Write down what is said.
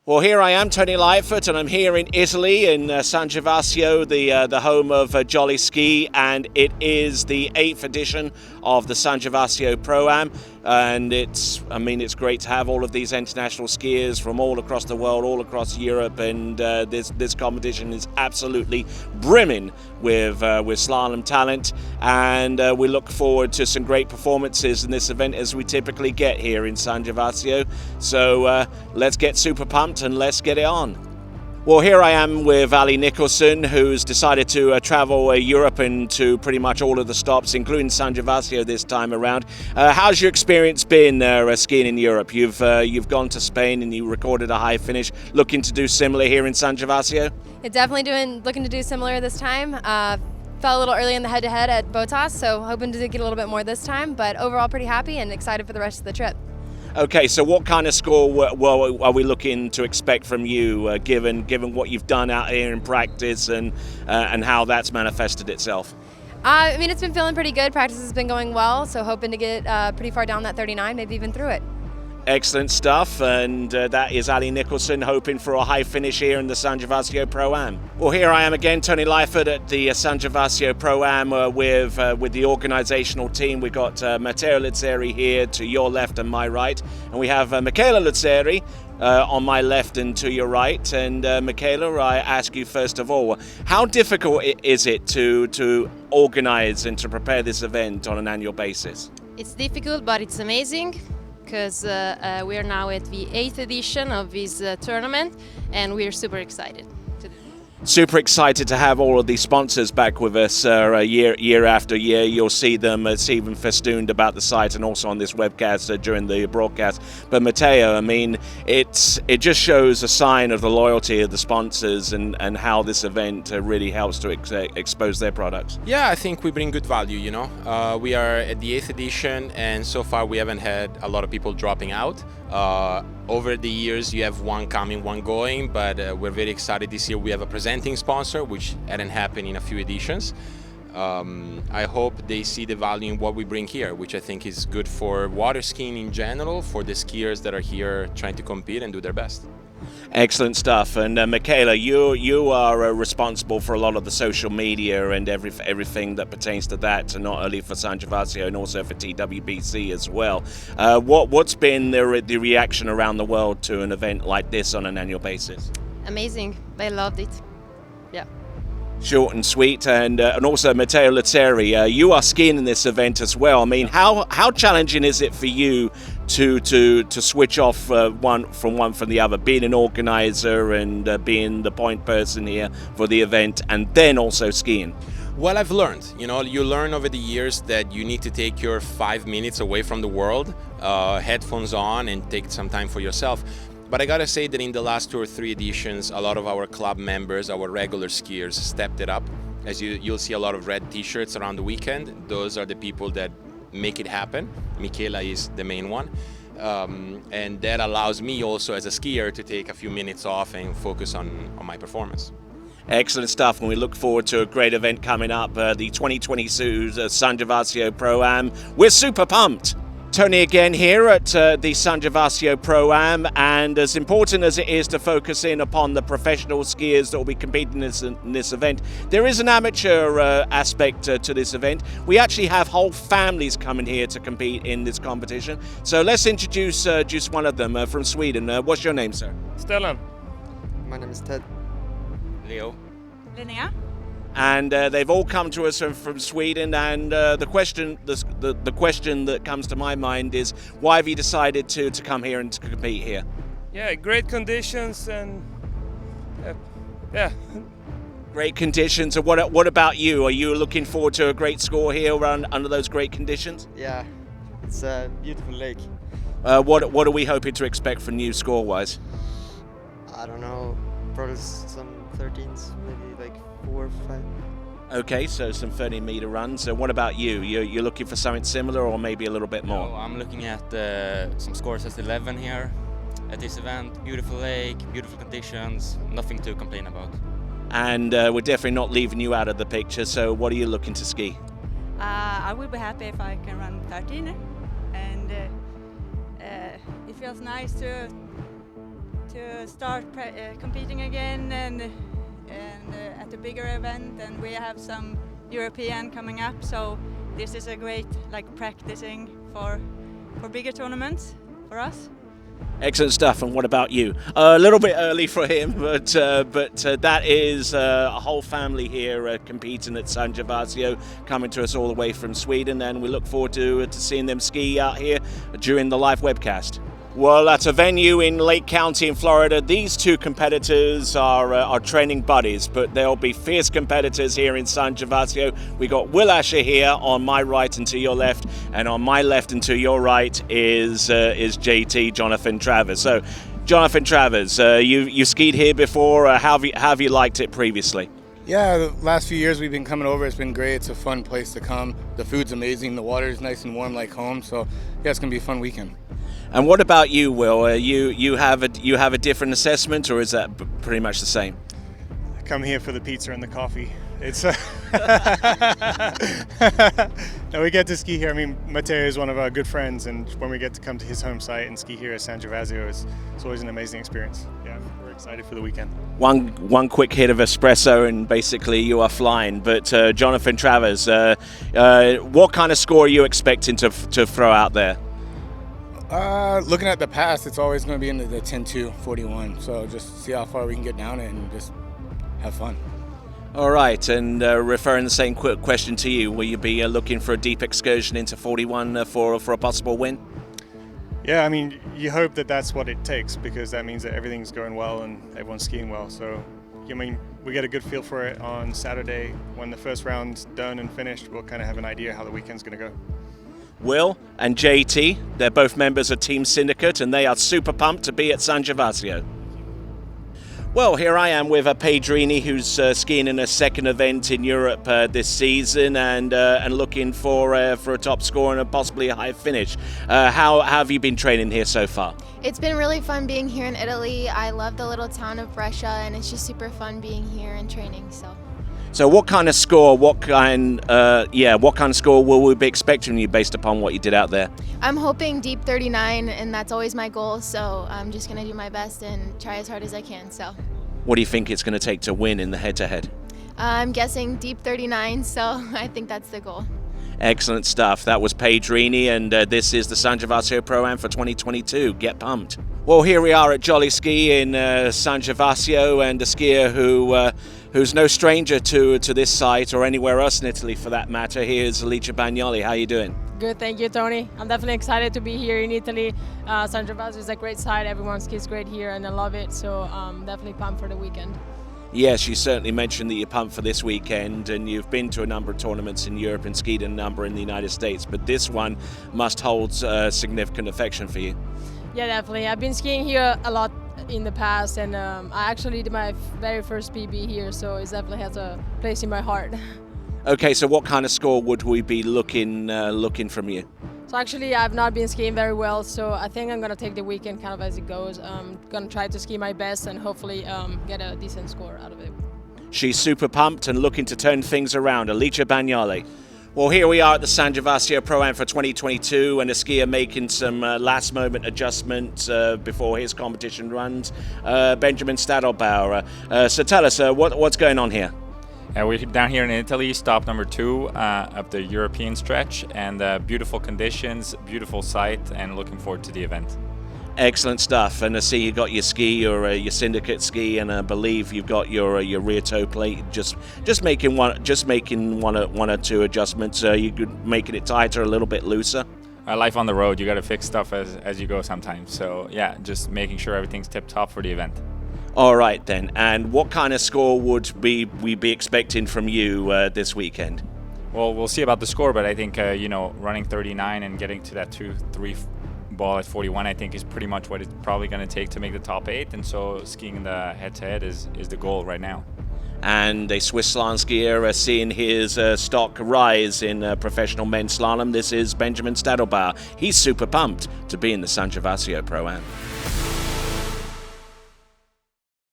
Well, here I am, Tony Lightfoot, and I'm here in Italy, in San Gervasio, the home of Jolly Ski, and it is the 8th edition of the San Gervasio Pro-Am, and it's great to have all of these international skiers from all across the world, all across Europe, and this competition is absolutely brimming with slalom talent, and we look forward to some great performances in this event as we typically get here in San Gervasio. So let's get super pumped and let's get it on. Well, here I am with Nicholson, who's decided to travel Europe and to pretty much all of the stops, including San Gervasio this time around. How's your experience been skiing in Europe? You've gone to Spain and you recorded a high finish. Looking to do similar here in San Gervasio? Yeah, definitely looking to do similar this time. Fell a little early in the head-to-head at Botas, so hoping to get a little bit more this time, but overall pretty happy and excited for the rest of the trip. Okay, so what kind of score are we looking to expect from you, given what you've done out here in practice and how that's manifested itself? It's been feeling pretty good. Practice has been going well, so hoping to get pretty far down that 39, maybe even through it. Excellent stuff, and that is Nicholson hoping for a high finish here in the San Gervasio Pro-Am. Well, here I am again, Tony Lightfoot at the San Gervasio Pro-Am with the organisational team. We've got Matteo Luzzeri here to your left and my right, and we have Michela Luzzeri on my left and to your right. And Michela, I ask you first of all, how difficult is it to organise and to prepare this event on an annual basis? It's difficult, but it's amazing, because we are now at the 8th edition of this tournament, and we are super excited. Super excited to have all of these sponsors back with us year after year. You'll see them even festooned about the site and also on this webcast during the broadcast. But Matteo, it just shows a sign of the loyalty of the sponsors and how this event really helps to expose their products. Yeah, I think we bring good value, we are at the 8th edition, and so far we haven't had a lot of people dropping out. Over the years you have one coming, one going, but we're very excited this year. We have a presenting sponsor, which hadn't happened in a few editions. I hope they see the value in what we bring here, which I think is good for water skiing in general, for the skiers that are here trying to compete and do their best. Excellent stuff. And Michela, you are responsible for a lot of the social media and everything that pertains to that, and not only for San Gervasio and also for TWBC as well. What's been the reaction around the world to an event like this on an annual basis? Amazing. They loved it. Yeah. Short and sweet, and also Matteo Luzzeri, you are skiing in this event as well. How challenging is it for you to switch off one from the other, being an organizer and being the point person here for the event, and then also skiing? Well, I've learned, you learn over the years that you need to take your 5 minutes away from the world, headphones on, and take some time for yourself. But I gotta say that in the last 2 or 3 editions, a lot of our club members, our regular skiers, stepped it up. As you'll see a lot of red t-shirts around the weekend. Those are the people that make it happen. Michela is the main one. And that allows me also as a skier to take a few minutes off and focus on my performance. Excellent stuff, and we look forward to a great event coming up, the 2022 San Gervasio Pro-Am. We're super pumped! Tony again here at the San Gervasio Pro-Am, and as important as it is to focus in upon the professional skiers that will be competing in this event, there is an amateur aspect to this event. We actually have whole families coming here to compete in this competition. So let's introduce just one of them from Sweden. What's your name, sir? Stellan. My name is Ted. Leo. Linnea. And they've all come to us from Sweden, and the question that comes to my mind is, why have you decided to come here and to compete here? Yeah, great conditions and yeah. Great conditions. And what about you? Are you looking forward to a great score here under those great conditions? Yeah, it's a beautiful lake. What are we hoping to expect from you score-wise? I don't know, probably some 13s, maybe like 4 or 5. Okay, so some 30-meter runs. So what about you? You're looking for something similar or maybe a little bit more? No, I'm looking at some scores as 11 here at this event. Beautiful lake, beautiful conditions, nothing to complain about. And we're definitely not leaving you out of the picture, so what are you looking to ski? I will be happy if I can run 13, and it feels nice to to start competing again and at a bigger event, and we have some European coming up, so this is a great practicing for bigger tournaments for us. Excellent stuff. And what about you? A little bit early for him, but that is a whole family here competing at San Gervasio, coming to us all the way from Sweden, and we look forward to seeing them ski out here during the live webcast. Well, at a venue in Lake County in Florida, these two competitors are training buddies, but they'll be fierce competitors here in San Gervasio. We got Will Asher here on my right and to your left, and on my left and to your right is JT, Jonathan Travers. So, Jonathan Travers, you skied here before. How have you liked it previously? Yeah, the last few years we've been coming over. It's been great. It's a fun place to come. The food's amazing. The water's nice and warm like home. So, yeah, it's gonna be a fun weekend. And what about you, Will? You have a different assessment, or is that pretty much the same? I come here for the pizza and the coffee. It's no, we get to ski here. I mean, Matteo is one of our good friends, and when we get to come to his home site and ski here at San Gervasio, it's always an amazing experience. Yeah, we're excited for the weekend. One quick hit of espresso, and basically you are flying. But Jonathan Travers, what kind of score are you expecting to throw out there? Looking at the past, it's always going to be in the 10-2, 41. So just see how far we can get down it and just have fun. All right, and referring the same quick question to you, will you be looking for a deep excursion into 41 for a possible win? Yeah, I mean, you hope that that's what it takes, because that means that everything's going well and everyone's skiing well. So, I mean, we get a good feel for it on Saturday. When the first round's done and finished, we'll kind of have an idea how the weekend's going to go. Will and JT, they're both members of Team Syndicate, and they are super pumped to be at San Gervasio. Well, here I am with Pedrini, who's skiing in a second event in Europe this season, and looking for a top score and possibly a high finish. How have you been training here so far? It's been really fun being here in Italy. I love the little town of Brescia, and it's just super fun being here and training. So what kind of score? What kind of score will we be expecting you based upon what you did out there? I'm hoping deep 39, and that's always my goal. So I'm just gonna do my best and try as hard as I can. So. What do you think it's going to take to win in the head-to-head? I'm guessing deep 39. So I think that's the goal. Excellent stuff. That was Pedrini, and this is the San Gervasio Pro-Am for 2022. Get pumped. Well, here we are at Jolly Ski in San Gervasio, and a skier who's no stranger to this site or anywhere else in Italy for that matter. Here's Alicia Bagnoli. How are you doing? Good, thank you, Tony. I'm definitely excited to be here in Italy. San Gervasio is a great site. Everyone skis great here, and I love it. So definitely pumped for the weekend. Yes, you certainly mentioned that you're pumped for this weekend, and you've been to a number of tournaments in Europe and skied a number in the United States, but this one must hold significant affection for you. Yeah, definitely. I've been skiing here a lot in the past, and I actually did my very first PB here, so it definitely has a place in my heart. Okay, so what kind of score would we be looking from you? So actually, I've not been skiing very well, so I think I'm gonna take the weekend kind of as it goes. I'm gonna try to ski my best and hopefully get a decent score out of it. She's super pumped and looking to turn things around. Alicia Bagnoli. Well, here we are at the San Gervasio Pro-Am for 2022, and a skier making some last-moment adjustments before his competition runs. Benjamin Stadlebauer. So tell us, what's going on here? We're down here in Italy, stop number 2 of the European stretch, and beautiful conditions, beautiful site, and looking forward to the event. Excellent stuff. And I see you got your ski, your syndicate ski, and I believe you've got your rear toe plate. Just making one or two adjustments. You could making it tighter, a little bit looser. Life on the road, you got to fix stuff as you go sometimes. So yeah, just making sure everything's tip top for the event. All right then. And what kind of score would we be expecting from you this weekend? Well, we'll see about the score, but I think running 39 and getting to that 2-3 ball at 41, I think is pretty much what it's probably going to take to make the top 8. And so skiing the head-to-head is the goal right now. And a Swiss slalom skier seeing his stock rise in professional men's slalom. This is Benjamin Stadlebauer. He's super pumped to be in the San Gervasio Pro-Am.